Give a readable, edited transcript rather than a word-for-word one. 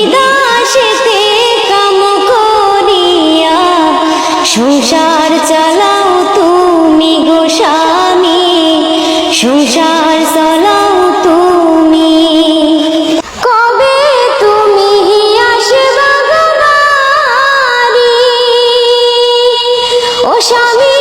বিদাসেতে কাম করিয়া সংসার চালাও তুমি গো স্বামী, সংসার চালাও তুমি। কবে তুমি আসবা গো নারী, ও স্বামী